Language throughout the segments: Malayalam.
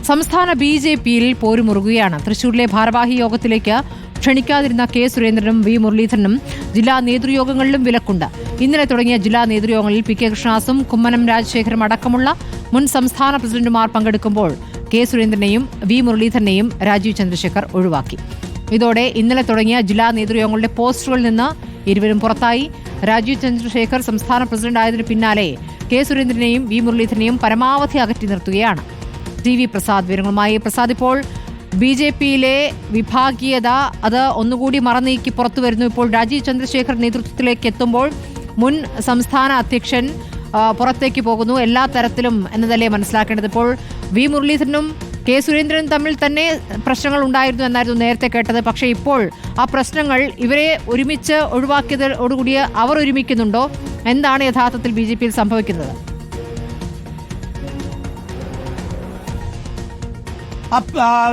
സംസ്ഥാന ബി.ജെ.പിയിൽ പോരുമുറുകുകയാണ്. തൃശൂരിലെ ഭാരവാഹി യോഗത്തിലേക്ക് ക്ഷണിക്കാതിരുന്ന കെ സുരേന്ദ്രനും വി മുരളീധരനും ജില്ലാ നേതൃയോഗങ്ങളിലും വിലക്കുണ്ട്. ഇന്നലെ തുടങ്ങിയ ജില്ലാ നേതൃയോഗങ്ങളിൽ പി.കെ. കൃഷ്ണദാസും കുമ്മനം രാജശേഖരും അടക്കമുള്ള മുൻ സംസ്ഥാന പ്രസിഡന്റുമാർ പങ്കെടുക്കുമ്പോൾ കെ സുരേന്ദ്രനെയും വി മുരളീധരനെയും രാജീവ് ചന്ദ്രശേഖർ ഒഴിവാക്കി. ഇതോടെ ഇന്നലെ തുടങ്ങിയ ജില്ലാ നേതൃയോഗങ്ങളുടെ പോസ്റ്ററുകളിൽ നിന്ന് ഇരുവരും പുറത്തായി. രാജീവ് ചന്ദ്രശേഖർ സംസ്ഥാന പ്രസിഡന്റായതിനു പിന്നാലെ കെ സുരേന്ദ്രനെയും വി മുരളീധരനെയും പരമാവധി അകറ്റി നിർത്തുകയാണ്. ടി.വി. പ്രസാദ് വിവരങ്ങളുമായി. പ്രസാദ്, ഇപ്പോൾ ബി.ജെ.പിയിലെ വിഭാഗീയത അത് ഒന്നുകൂടി മറനീക്കി പുറത്തുവരുന്നു. ഇപ്പോൾ രാജീവ് ചന്ദ്രശേഖർ നേതൃത്വത്തിലേക്ക് എത്തുമ്പോൾ മുൻ സംസ്ഥാന അധ്യക്ഷൻ പുറത്തേക്ക് പോകുന്നു എല്ലാ തരത്തിലും എന്നതല്ലേ മനസ്സിലാക്കേണ്ടത്. ഇപ്പോൾ വി മുരളീധരനും കെ സുരേന്ദ്രനും തമ്മിൽ തന്നെ പ്രശ്നങ്ങൾ ഉണ്ടായിരുന്നു എന്നായിരുന്നു നേരത്തെ കേട്ടത്. പക്ഷേ ഇപ്പോൾ ആ പ്രശ്നങ്ങൾ ഇവരെ ഒരുമിച്ച് ഒഴിവാക്കിയതോടുകൂടി അവർ ഒരുമിക്കുന്നുണ്ടോ? എന്താണ് യഥാർത്ഥത്തിൽ ബി.ജെ.പിയിൽ സംഭവിക്കുന്നത്?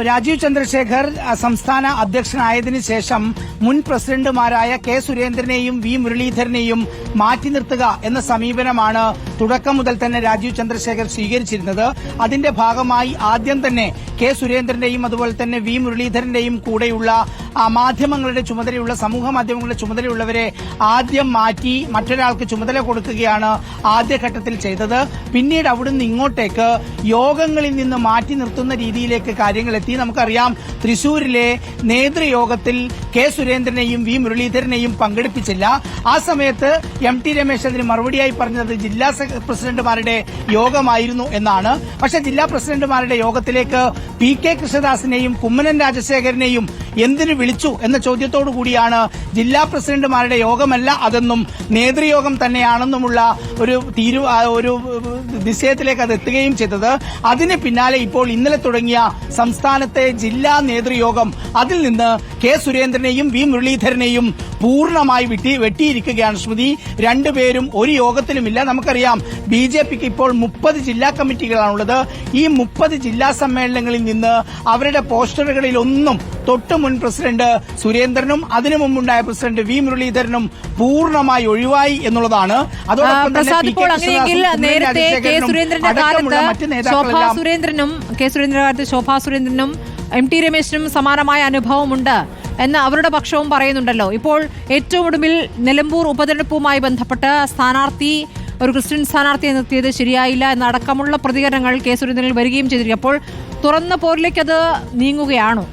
രാജീവ് ചന്ദ്രശേഖർ സംസ്ഥാന അധ്യക്ഷനായതിനു ശേഷം മുൻ പ്രസിഡന്റുമാരായ കെ സുരേന്ദ്രനെയും വി മുരളീധരനെയും മാറ്റി നിർത്തുക എന്ന സമീപനമാണ് തുടക്കം മുതൽ തന്നെ രാജീവ് ചന്ദ്രശേഖർ സ്വീകരിച്ചിരുന്നത്. അതിന്റെ ഭാഗമായി ആദ്യം തന്നെ കെ സുരേന്ദ്രന്റെയും അതുപോലെ തന്നെ വി മുരളീധരന്റെയും കൂടെയുള്ള മാധ്യമങ്ങളുടെ ചുമതലയുള്ള സമൂഹ മാധ്യമങ്ങളുടെ ചുമതലയുള്ളവരെ ആദ്യം മാറ്റി മറ്റൊരാൾക്ക് ചുമതല കൊടുക്കുകയാണ് ആദ്യഘട്ടത്തിൽ ചെയ്തത്. പിന്നീട് അവിടുന്ന് ഇങ്ങോട്ടേക്ക് യോഗങ്ങളിൽ നിന്ന് മാറ്റി നിർത്തുന്ന രീതിയിലേക്ക് കാര്യങ്ങൾ എത്തി. നമുക്കറിയാം, തൃശൂരിലെ നേതൃയോഗത്തിൽ കെ സുരേന്ദ്രനെയും വി മുരളീധരനെയും പങ്കെടുപ്പിച്ചില്ല. ആ സമയത്ത് എം.ടി. രമേശ് അതിന് മറുപടിയായി പറഞ്ഞത് ജില്ലാ പ്രസിഡന്റുമാരുടെ യോഗമായിരുന്നു എന്നാണ്. പക്ഷേ ജില്ലാ പ്രസിഡന്റുമാരുടെ യോഗത്തിലേക്ക് പി.കെ. കൃഷ്ണദാസിനെയും കുമ്മനം രാജശേഖരനെയും എന്തിനു വിളിച്ചു എന്ന ചോദ്യത്തോടു കൂടിയാണ് ജില്ലാ പ്രസിഡന്റുമാരുടെ യോഗമല്ല അതെന്നും നേതൃയോഗം തന്നെയാണെന്നുമുള്ള ഒരു നിശ്ചയത്തിലേക്ക് അത് എത്തുകയും ചെയ്തത്. അതിന് പിന്നാലെ ഇപ്പോൾ ഇന്നലെ തുടങ്ങിയ സംസ്ഥാനത്തെ ജില്ലാ നേതൃയോഗം അതിൽ നിന്ന് കെ സുരേന്ദ്രനെയും വി മുരളീധരനെയും പൂർണ്ണമായി വെട്ടിയിരിക്കുകയാണ്. ശ്രുതി, രണ്ടുപേരും ഒരു യോഗത്തിലുമില്ല. നമുക്കറിയാം, ബി.ജെ.പിക്ക് ഇപ്പോൾ 30 ജില്ലാ കമ്മിറ്റികളാണുള്ളത്. ഈ 30 ജില്ലാ സമ്മേളനങ്ങളിൽ നിന്ന് അവരുടെ പോസ്റ്ററുകളിലൊന്നും തൊട്ടു മുൻ പ്രസിഡന്റ് സുരേന്ദ്രനും അതിനു മുമ്പുണ്ടായ പ്രസിഡന്റ് വി മുരളീധരനും പൂർണ്ണമായി ഒഴിവായി എന്നുള്ളതാണ്. അതോടൊപ്പം നേരത്തെ കെ സുരേന്ദ്രന്റെ കാലത്ത് ശോഭാ സുരേന്ദ്രനും എം.ടി. രമേശിനും സമാനമായ അനുഭവമുണ്ട് എന്ന് അവരുടെ പക്ഷവും പറയുന്നുണ്ടല്ലോ. ഇപ്പോൾ ഏറ്റവും ഒടുവിൽ നിലമ്പൂർ ഉപതെരഞ്ഞെടുപ്പുമായി ബന്ധപ്പെട്ട് ഒരു ക്രിസ്ത്യൻ സ്ഥാനാർത്ഥിയെ നിർത്തിയത് ശരിയായില്ല എന്നടക്കമുള്ള പ്രതികരണങ്ങൾ കെ സുരേന്ദ്രനിൽ വരികയും ചെയ്തിരിക്കും. അപ്പോൾ തുറന്ന പോരിലേക്ക് അത് നീങ്ങുകയാണോ?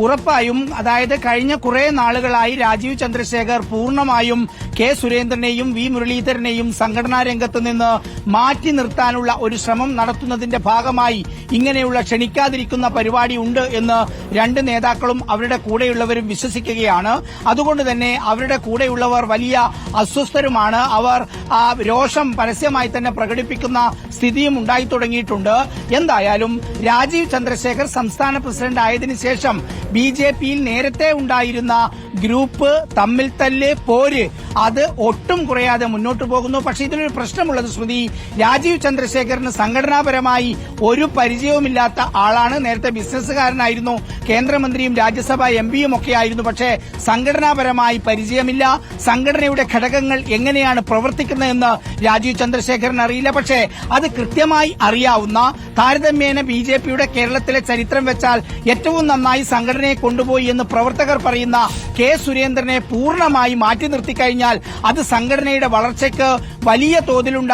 ഉറപ്പായും. അതായത് കഴിഞ്ഞ കുറെ നാളുകളായി രാജീവ് ചന്ദ്രശേഖർ പൂർണ്ണമായും കെ സുരേന്ദ്രനെയും വി മുരളീധരനെയും സംഘടനാ രംഗത്ത് നിന്ന് മാറ്റി നിർത്താനുള്ള ഒരു ശ്രമം നടത്തുന്നതിന്റെ ഭാഗമായി ഇങ്ങനെയുള്ള ക്ഷണിക്കാതിരിക്കുന്ന പരിപാടി ഉണ്ട് എന്ന് രണ്ട് നേതാക്കളും അവരുടെ കൂടെയുള്ളവരും വിശ്വസിക്കുകയാണ്. അതുകൊണ്ട് തന്നെ അവരുടെ കൂടെയുള്ളവർ വലിയ അസ്വസ്ഥരുമാണ്. അവർ ആ രോഷം പരസ്യമായി തന്നെ പ്രകടിപ്പിക്കുന്ന സ്ഥിതിയും ഉണ്ടായി തുടങ്ങിയിട്ടുണ്ട്. എന്തായാലും രാജീവ് ചന്ദ്രശേഖർ സംസ്ഥാന പ്രസിഡന്റ് ആയതിനു ശേഷം ബി.ജെ.പിയിൽ നേരത്തെ ഉണ്ടായിരുന്ന ഗ്രൂപ്പ് തമ്മിൽ തല്ല് പോര് അത് ഒട്ടും കുറയാതെ മുന്നോട്ട് പോകുന്നു. പക്ഷേ ഇതിലൊരു പ്രശ്നമുള്ളത്, ശ്രുതി, രാജീവ് ചന്ദ്രശേഖറിന് സംഘടനാപരമായി ഒരു പരിചയവുമില്ലാത്ത ആളാണ്. നേരത്തെ ബിസിനസ്സുകാരനായിരുന്നു, കേന്ദ്രമന്ത്രിയും രാജ്യസഭാ എം.പിയും ഒക്കെ ആയിരുന്നു. പക്ഷേ സംഘടനാപരമായി പരിചയമില്ല. സംഘടനയുടെ ഘടകങ്ങൾ എങ്ങനെയാണ് പ്രവർത്തിക്കുന്നതെന്ന് രാജീവ് ചന്ദ്രശേഖറിന് അറിയില്ല. പക്ഷേ അത് കൃത്യമായി അറിയാവുന്ന, താരതമ്യേന ബി.ജെ.പിയുടെ കേരളത്തിലെ ചരിത്രം വെച്ചാൽ ഏറ്റവും നന്നായി സംഘടനയെ കൊണ്ടുപോയി എന്ന് പ്രവർത്തകർ പറയുന്ന കെ സുരേന്ദ്രനെ പൂർണ്ണമായി മാറ്റി നിർത്തിക്കഴിഞ്ഞാൽ അത് സംഘടനയുടെ വളർച്ചയ്ക്ക് വലിയ തോതിലുള്ള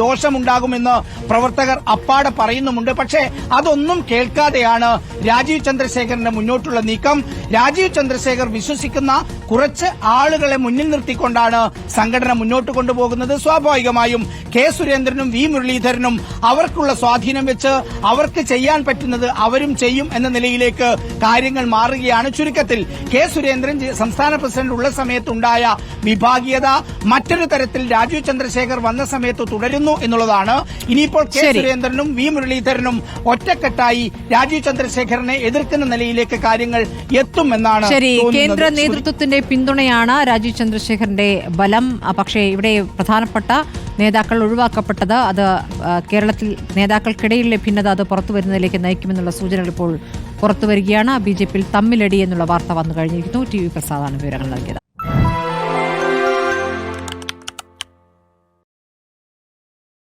ദോഷമുണ്ടാകുമെന്ന് പ്രവർത്തകർ അപ്പാടെ പറയുന്നുമുണ്ട്. പക്ഷേ അതൊന്നും കേൾക്കാതെയാണ് രാജീവ് ചന്ദ്രശേഖറിന്റെ മുന്നോട്ടുള്ള നീക്കം. രാജീവ് ചന്ദ്രശേഖർ വിശ്വസിക്കുന്ന കുറച്ച് ആളുകളെ മുന്നിൽ നിർത്തിക്കൊണ്ടാണ് സംഘടന മുന്നോട്ട് കൊണ്ടുപോകുന്നത്. സ്വാഭാവികമായും കെ സുരേന്ദ്രനും വി മുരളീധരനും അവർക്കുള്ള സ്വാധീനം വെച്ച് അവർക്ക് ചെയ്യാൻ പറ്റുന്നത് അവരും ചെയ്യും എന്ന നിലയിലേക്ക് കാര്യങ്ങൾ മാറുകയാണ്. ചുരുക്കത്തിൽ കെ സുരേന്ദ്രൻ സംസ്ഥാന പ്രസിഡന്റ് ഉള്ള സമയത്തുണ്ടായ വിഭാഗീയത മറ്റൊരു തരത്തിൽ രാജീവ് ചന്ദ്രശേഖർ വന്ന സമയത്ത് തുടരുന്നു എന്നുള്ളതാണ്. ഇനിയിപ്പോൾ കെ സുരേന്ദ്രനും വി മുരളീധരനും ഒറ്റക്കെട്ടായി രാജീവ് ചന്ദ്രശേഖരനെ എതിർക്കുന്ന നിലയിലേക്ക് കാര്യങ്ങൾ എത്തുമെന്നാണ് കേന്ദ്ര നേതൃത്വത്തിന്റെ പിന്തുണയാണ് രാജീവ് ചന്ദ്രശേഖരന്റെ ബലം. പക്ഷേ ഇവിടെ പ്രധാനപ്പെട്ട നേതാക്കൾ ഒഴിവാക്കപ്പെട്ടത് അത് കേരളത്തിൽ നേതാക്കൾക്കിടയിലെ ഭിന്നത അത് പുറത്തുവരുന്നതിലേക്ക് നയിക്കുമെന്നുള്ള സൂചനകൾ ഇപ്പോൾ പുറത്തുവരികയാണ്. ബി.ജെ.പിയിൽ തമ്മിലടി എന്നുള്ള വാർത്ത വന്നു കഴിഞ്ഞിരിക്കുന്നു. ടി.വി. പ്രസാദാണ് വിവരങ്ങൾ നൽകിയത്.